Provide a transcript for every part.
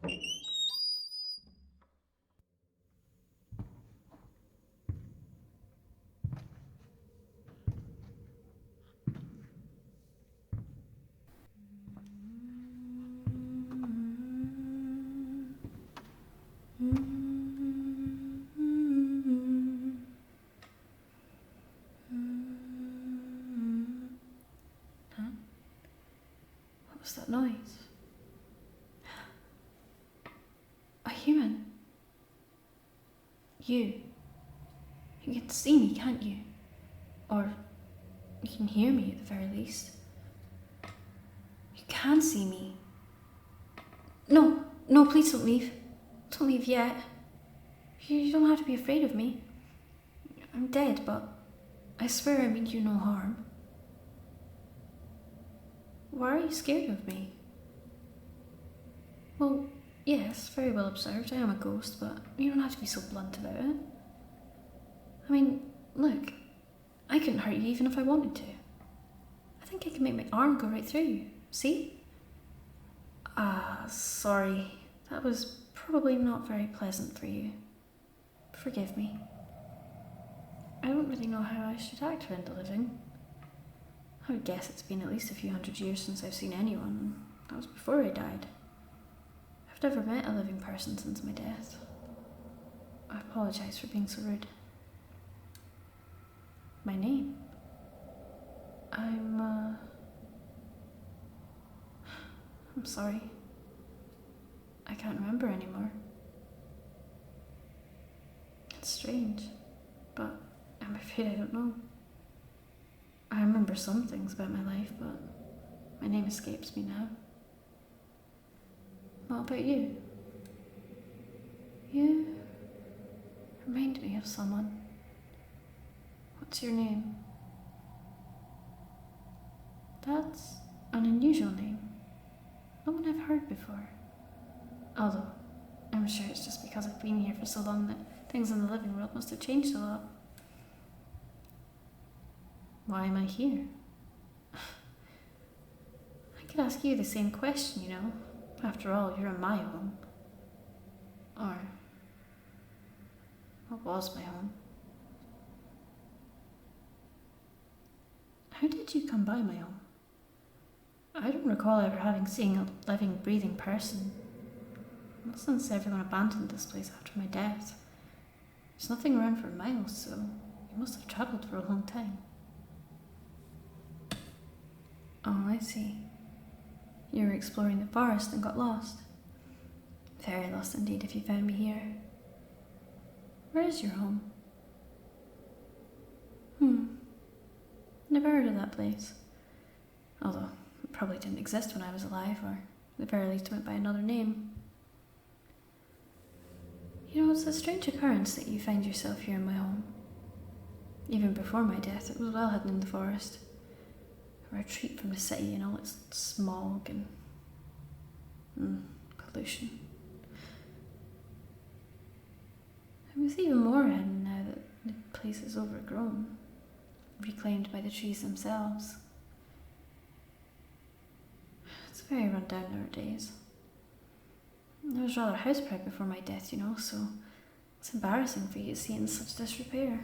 What was that noise? A human? You can see me, can't you? Or you can hear me at the very least. You can see me. No, please don't leave. Don't leave yet. You don't have to be afraid of me. I'm dead, but I swear I mean you no harm. Why are you scared of me? Well, yes, very well observed. I am a ghost, but you don't have to be so blunt about it. I mean, look, I couldn't hurt you even if I wanted to. I think I can make my arm go right through you. See? Sorry. That was probably not very pleasant for you. Forgive me. I don't really know how I should act around the living. I would guess it's been at least a few hundred years since I've seen anyone, and that was before I died. I've never met a living person since my death. I apologise for being so rude. My name? I'm sorry. I can't remember anymore. It's strange, but I'm afraid I don't know. I remember some things about my life, but my name escapes me now. What about you? You remind me of someone. What's your name? That's an unusual name. No one I've heard before. Although, I'm sure it's just because I've been here for so long that things in the living world must have changed a lot. Why am I here? I could ask you the same question, you know. After all, you're in my home. Or, what was my home? How did you come by my home? I don't recall ever having seen a living, breathing person. Not since everyone abandoned this place after my death. There's nothing around for miles, so you must have travelled for a long time. Oh, I see. You were exploring the forest and got lost. Very lost indeed if you found me here. Where is your home? Never heard of that place. Although, it probably didn't exist when I was alive, or at the very least went by another name. You know, it's a strange occurrence that you find yourself here in my home. Even before my death, it was well hidden in the forest. A retreat from the city and all its smog and pollution. It was even more hidden now that the place is overgrown, reclaimed by the trees themselves. It's very run down nowadays. I was rather house-proud before my death, you know, so it's embarrassing for you to see it in such disrepair.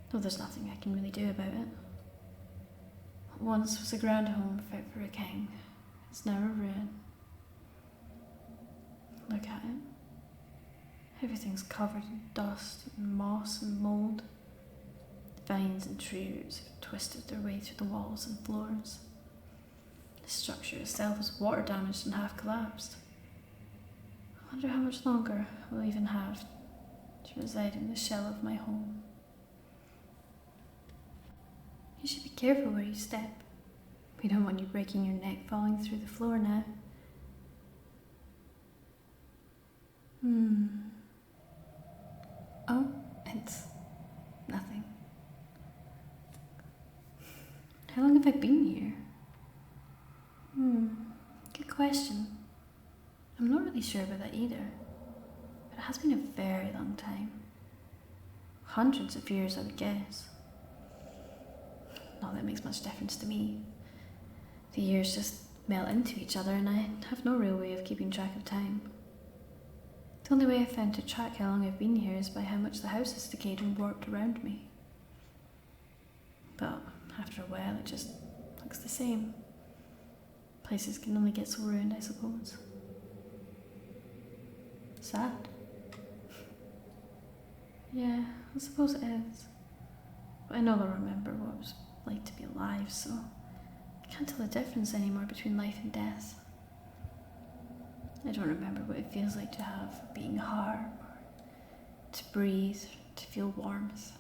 Though there's nothing I can really do about it. What once was a grand home fit for a king, it's now a ruin. Look at it. Everything's covered in dust and moss and mould. Vines and tree roots have twisted their way through the walls and floors. The structure itself is water damaged and half collapsed. I wonder how much longer we'll even have to reside in the shell of my home. You should be careful where you step. We don't want you breaking your neck falling through the floor now. Oh, it's nothing. How long have I been here? Good question. I'm not really sure about that either. But it has been a very long time. Hundreds of years, I would guess. Not that it makes much difference to me. The years just melt into each other, and I have no real way of keeping track of time. The only way I've found to track how long I've been here is by how much the house has decayed and warped around me. But after a while, it just looks the same. Places can only get so ruined, I suppose. Sad. Yeah, I suppose it is. But I no longer remember what it was like to be alive, so I can't tell the difference anymore between life and death. I don't remember what it feels like to have a beating heart, or to breathe, to feel warmth.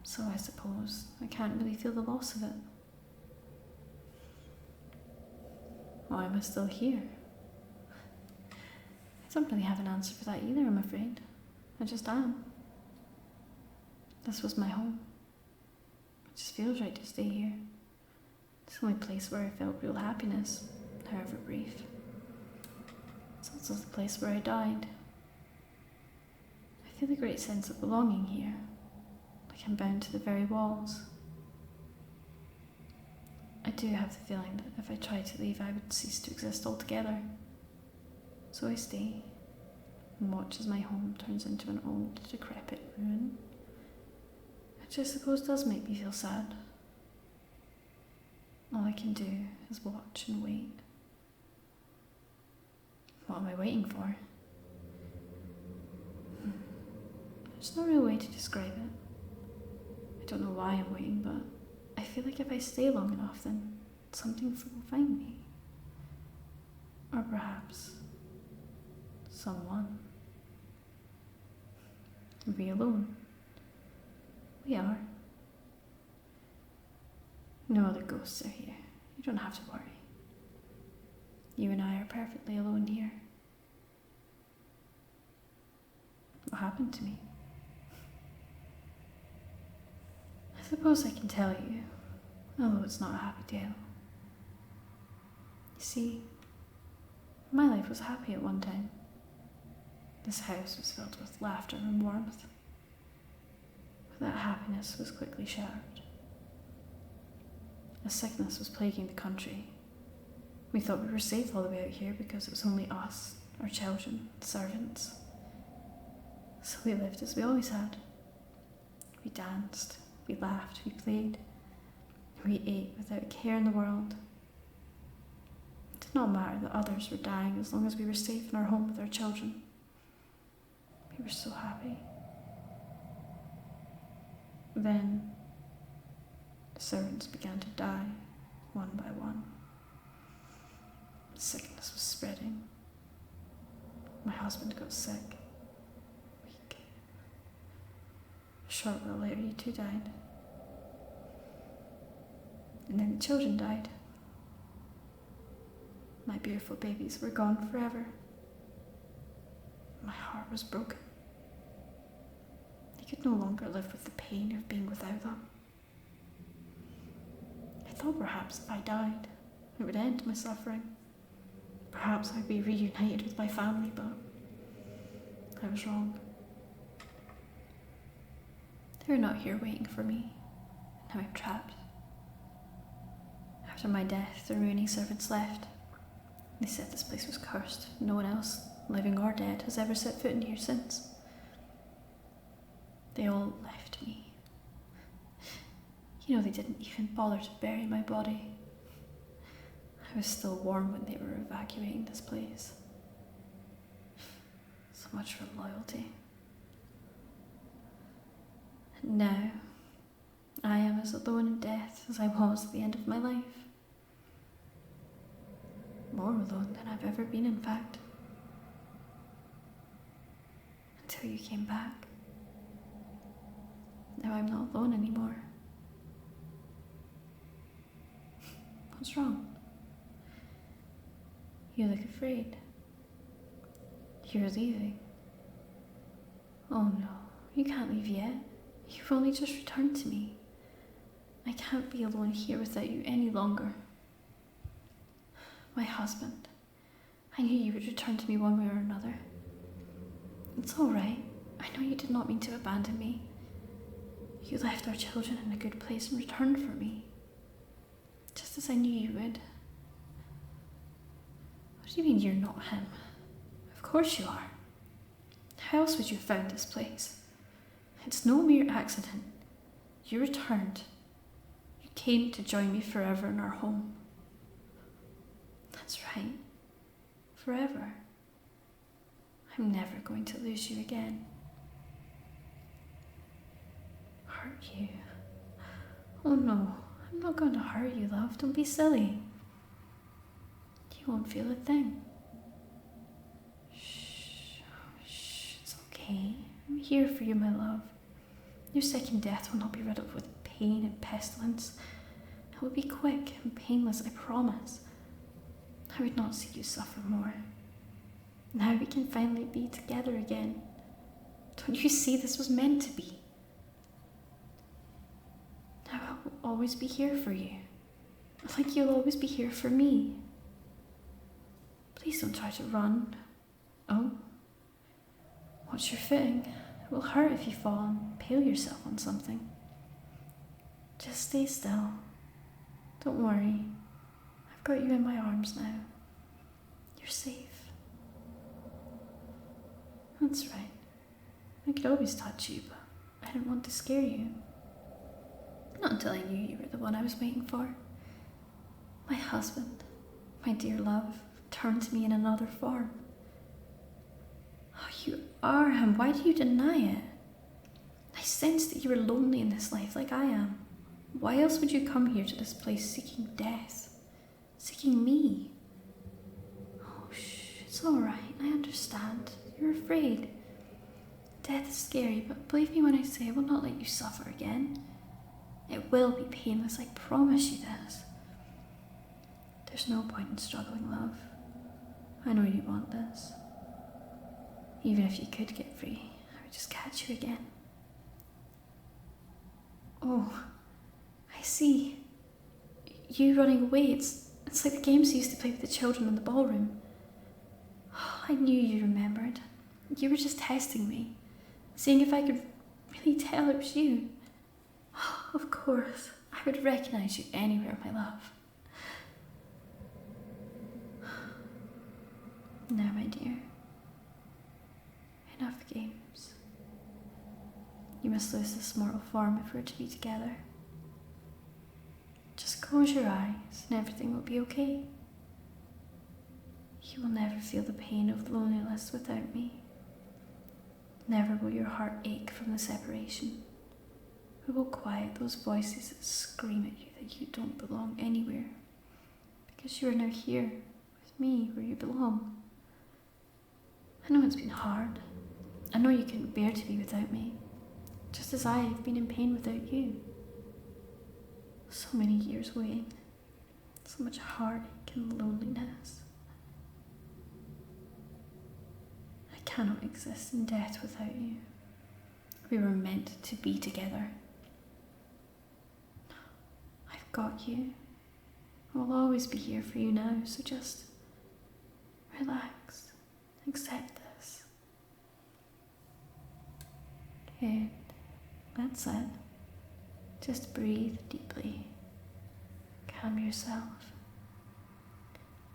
So I suppose I can't really feel the loss of it. Why am I still here? I don't really have an answer for that either, I'm afraid. I just am. This was my home. It just feels right to stay here. It's the only place where I felt real happiness, however brief. It's also the place where I died. I feel a great sense of belonging here, like I'm bound to the very walls. I do have the feeling that if I tried to leave, I would cease to exist altogether. So I stay and watch as my home turns into an old, decrepit ruin, which I suppose does make me feel sad. All I can do is watch and wait. What am I waiting for? There's no real way to describe it. I don't know why I'm waiting, but I feel like if I stay long enough, then something will find me. Or perhaps someone. Are we alone? We are. No other ghosts are here. You don't have to worry. You and I are perfectly alone here. What happened to me? I suppose I can tell you, although it's not a happy tale. You see, my life was happy at one time. This house was filled with laughter and warmth. But that happiness was quickly shattered. A sickness was plaguing the country. We thought we were safe all the way out here because it was only us, our children, servants. So we lived as we always had. We danced, we laughed, we played, we ate without a care in the world. It did not matter that others were dying as long as we were safe in our home with our children. We were so happy. Then, the servants began to die, one by one. Sickness was spreading. My husband got sick, weak. A short while later, he too died. And then the children died. My beautiful babies were gone forever. My heart was broken. I could no longer live with the pain of being without them. I thought perhaps if I died, it would end my suffering. Perhaps I'd be reunited with my family, but I was wrong. They were not here waiting for me. Now I'm trapped. After my death, the remaining servants left. They said this place was cursed. No one else, living or dead, has ever set foot in here since. They all left me. You know, they didn't even bother to bury my body. I was still warm when they were evacuating this place. So much for loyalty. And now, I am as alone in death as I was at the end of my life. More alone than I've ever been, in fact. Until you came back. Now I'm not alone anymore. What's wrong? You look afraid. You're leaving. Oh no, you can't leave yet. You've only just returned to me. I can't be alone here without you any longer. My husband. I knew you would return to me one way or another. It's all right. I know you did not mean to abandon me. You left our children in a good place and returned for me. Just as I knew you would. What do you mean you're not him? Of course you are. How else would you have found this place? It's no mere accident. You returned. You came to join me forever in our home. That's right. Forever. I'm never going to lose you again. Hurt you? Oh no, I'm not going to hurt you, love. Don't be silly. You won't feel a thing. Shh, it's okay. I'm here for you, my love. Your second death will not be riddled with pain and pestilence. It will be quick and painless, I promise. I would not see you suffer more. Now we can finally be together again. Don't you see this was meant to be? Now I will always be here for you. Like you'll always be here for me. Please don't try to run. Oh. Watch your footing. It will hurt if you fall and impale yourself on something. Just stay still. Don't worry. I've got you in my arms now. You're safe. That's right. I could always touch you, but I didn't want to scare you. Not until I knew you were the one I was waiting for. My husband, my dear love, turned to me in another form. Oh, you are him. Why do you deny it? I sensed that you were lonely in this life like I am. Why else would you come here to this place seeking death? Seeking me? Oh, shh, it's all right. I understand. You're afraid. Death is scary, but believe me when I say I will not let you suffer again. It will be painless, I promise you this. There's no point in struggling, love. I know you want this. Even if you could get free, I would just catch you again. Oh, I see. You running away, it's like the games you used to play with the children in the ballroom. Oh, I knew you remembered. You were just testing me, seeing if I could really tell it was you. Oh, of course, I would recognize you anywhere, my love. Now, my dear, enough games. You must lose this mortal form if we're to be together. Just close your eyes and everything will be okay. You will never feel the pain of loneliness without me. Never will your heart ache from the separation. We will quiet those voices that scream at you that you don't belong anywhere, because you are now here with me where you belong. I know it's been hard. I know you couldn't bear to be without me, just as I have been in pain without you. So many years waiting, so much heartache and loneliness. I cannot exist in death without you. We were meant to be together. I've got you. I'll always be here for you now, so just relax. Accept this. Good. That's it. Just breathe deeply. Calm yourself.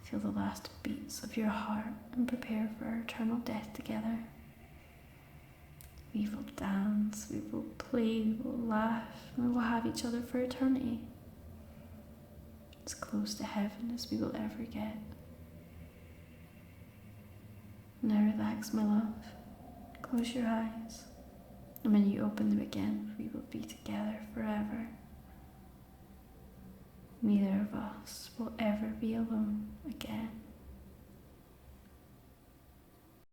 Feel the last beats of your heart and prepare for our eternal death together. We will dance, we will play, we will laugh, and we will have each other for eternity. As close to heaven as we will ever get. Now relax, my love. Close your eyes. And when you open them again, we will be together forever. Neither of us will